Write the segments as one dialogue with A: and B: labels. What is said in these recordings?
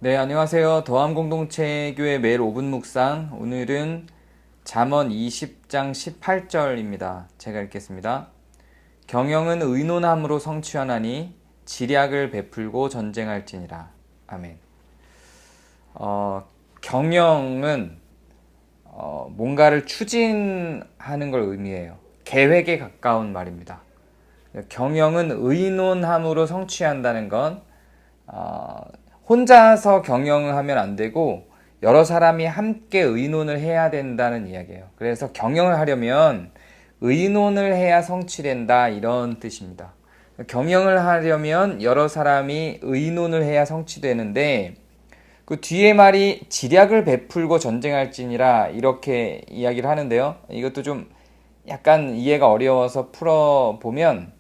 A: 네, 안녕하세요. 더함공동체교회 매일 5분 묵상. 오늘은 잠언 20장 18절입니다. 제가 읽겠습니다. 경영은 의논함으로 성취하나니 지략을 베풀고 전쟁할지니라. 아멘. 경영은 뭔가를 추진하는 걸 의미해요. 계획에 가까운 말입니다. 경영은 의논함으로 성취한다는 건 혼자서 경영을 하면 안 되고 여러 사람이 함께 의논을 해야 된다는 이야기예요. 그래서 경영을 하려면 의논을 해야 성취된다, 이런 뜻입니다. 경영을 하려면 여러 사람이 의논을 해야 성취되는데, 그 뒤에 말이 지략을 베풀고 전쟁할지니라, 이렇게 이야기를 하는데요. 이것도 좀 약간 이해가 어려워서 풀어보면,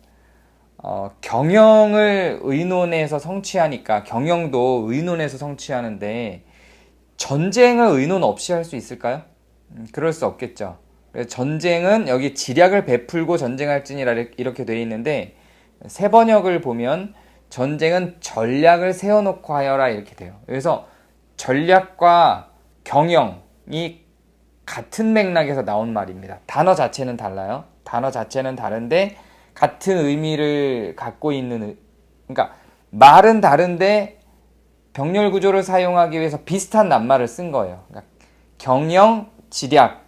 A: 경영을 의논해서 성취하니까 경영도 의논해서 성취하는데, 전쟁을 의논 없이 할 수 있을까요? 그럴 수 없겠죠. 그래서 전쟁은 여기 지략을 베풀고 전쟁할지니라 이렇게 되어 있는데, 세 번역을 보면 전쟁은 전략을 세워놓고 하여라, 이렇게 돼요. 그래서 전략과 경영이 같은 맥락에서 나온 말입니다. 단어 자체는 달라요. 단어 자체는 다른데 같은 의미를 갖고 있는, 그러니까 말은 다른데 병렬 구조를 사용하기 위해서 비슷한 낱말을 쓴 거예요. 그러니까 경영, 지략,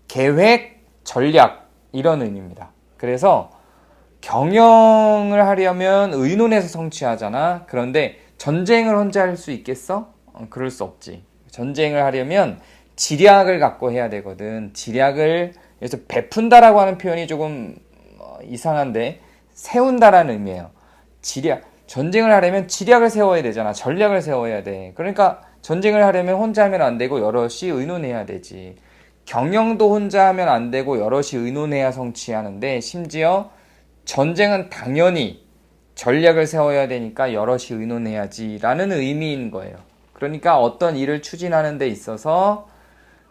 A: 계획, 전략, 이런 의미입니다. 그래서 경영을 하려면 의논해서 성취하잖아. 그런데 전쟁을 혼자 할 수 있겠어? 그럴 수 없지. 전쟁을 하려면 지략을 갖고 해야 되거든. 지략을, 그래서 베푼다라고 하는 표현이 조금 이상한데, 세운다라는 의미예요. 전쟁을 하려면 지략을 세워야 되잖아. 전략을 세워야 돼. 그러니까 전쟁을 하려면 혼자 하면 안 되고 여럿이 의논해야 되지. 경영도 혼자 하면 안 되고 여럿이 의논해야 성취하는데, 심지어 전쟁은 당연히 전략을 세워야 되니까 여럿이 의논해야지라는 의미인 거예요. 그러니까 어떤 일을 추진하는 데 있어서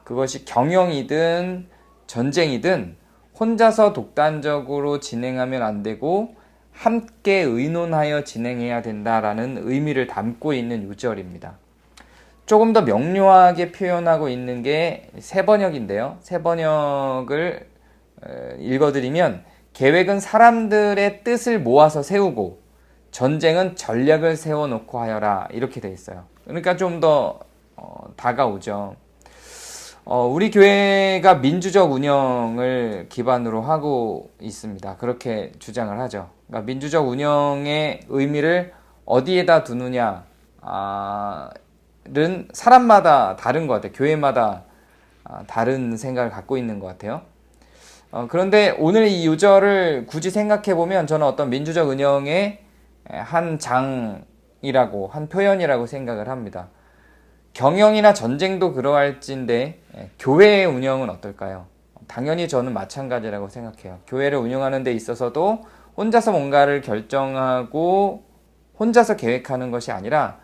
A: 그것이 경영이든 전쟁이든 혼자서 독단적으로 진행하면 안 되고 함께 의논하여 진행해야 된다라는 의미를 담고 있는 요절입니다. 조금 더 명료하게 표현하고 있는 게 세번역인데요. 세번역을 읽어드리면, 계획은 사람들의 뜻을 모아서 세우고 전쟁은 전략을 세워놓고 하여라, 이렇게 돼 있어요. 그러니까 좀 더 다가오죠. 우리 교회가 민주적 운영을 기반으로 하고 있습니다. 그렇게 주장을 하죠. 그러니까 민주적 운영의 의미를 어디에다 두느냐는 사람마다 다른 것 같아요. 교회마다 다른 생각을 갖고 있는 것 같아요. 그런데 오늘 이 유절을 굳이 생각해보면 저는 어떤 민주적 운영의 한 장이라고, 한 표현이라고 생각을 합니다. 경영이나 전쟁도 그러할진데 교회의 운영은 어떨까요? 당연히 저는 마찬가지라고 생각해요. 교회를 운영하는 데 있어서도 혼자서 뭔가를 결정하고 혼자서 계획하는 것이 아니라,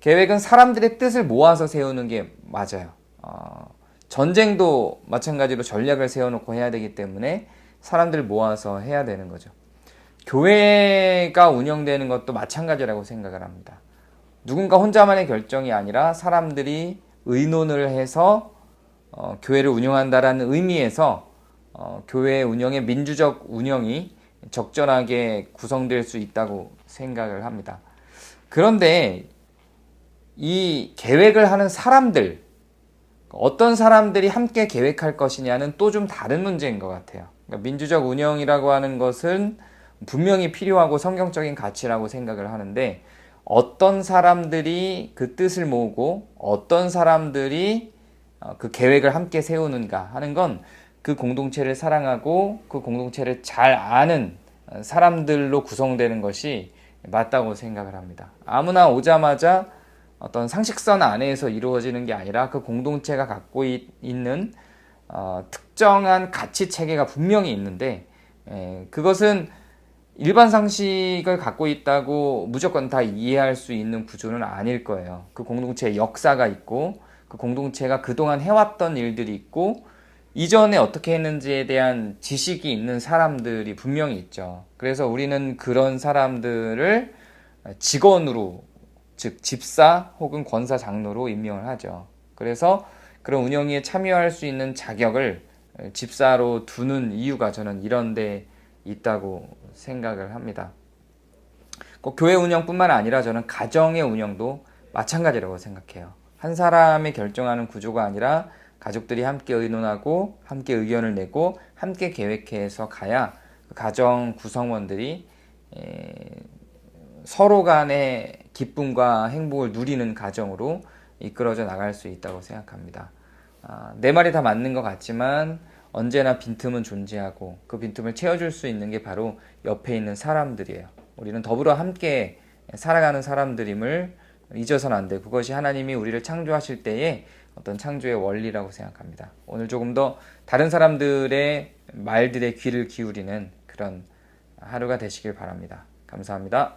A: 계획은 사람들의 뜻을 모아서 세우는 게 맞아요. 전쟁도 마찬가지로 전략을 세워놓고 해야 되기 때문에 사람들 모아서 해야 되는 거죠. 교회가 운영되는 것도 마찬가지라고 생각을 합니다. 누군가 혼자만의 결정이 아니라 사람들이 의논을 해서 교회를 운영한다라는 의미에서 교회 운영의 민주적 운영이 적절하게 구성될 수 있다고 생각을 합니다. 그런데 이 계획을 하는 사람들, 어떤 사람들이 함께 계획할 것이냐는 또 좀 다른 문제인 것 같아요. 그러니까 민주적 운영이라고 하는 것은 분명히 필요하고 성경적인 가치라고 생각을 하는데, 어떤 사람들이 그 뜻을 모으고 어떤 사람들이 그 계획을 함께 세우는가 하는 건 그 공동체를 사랑하고 그 공동체를 잘 아는 사람들로 구성되는 것이 맞다고 생각을 합니다. 아무나 오자마자 어떤 상식선 안에서 이루어지는 게 아니라 그 공동체가 갖고 있는 특정한 가치 체계가 분명히 있는데, 그것은 일반 상식을 갖고 있다고 무조건 다 이해할 수 있는 구조는 아닐 거예요. 그 공동체의 역사가 있고 그 공동체가 그동안 해왔던 일들이 있고 이전에 어떻게 했는지에 대한 지식이 있는 사람들이 분명히 있죠. 그래서 우리는 그런 사람들을 직원으로 즉 집사 혹은 권사 장로로 임명을 하죠. 그래서 그런 운영위에 참여할 수 있는 자격을 집사로 두는 이유가 저는 이런 데 있다고 생각을 합니다. 꼭 교회 운영뿐만 아니라 저는 가정의 운영도 마찬가지라고 생각해요. 한 사람이 결정하는 구조가 아니라 가족들이 함께 의논하고 함께 의견을 내고 함께 계획해서 가야 가정 구성원들이 서로 간의 기쁨과 행복을 누리는 가정으로 이끌어져 나갈 수 있다고 생각합니다. 내 말이 다 맞는 것 같지만 언제나 빈틈은 존재하고 그 빈틈을 채워줄 수 있는 게 바로 옆에 있는 사람들이에요. 우리는 더불어 함께 살아가는 사람들임을 잊어서는 안 돼. 그것이 하나님이 우리를 창조하실 때의 어떤 창조의 원리라고 생각합니다. 오늘 조금 더 다른 사람들의 말들의 귀를 기울이는 그런 하루가 되시길 바랍니다. 감사합니다.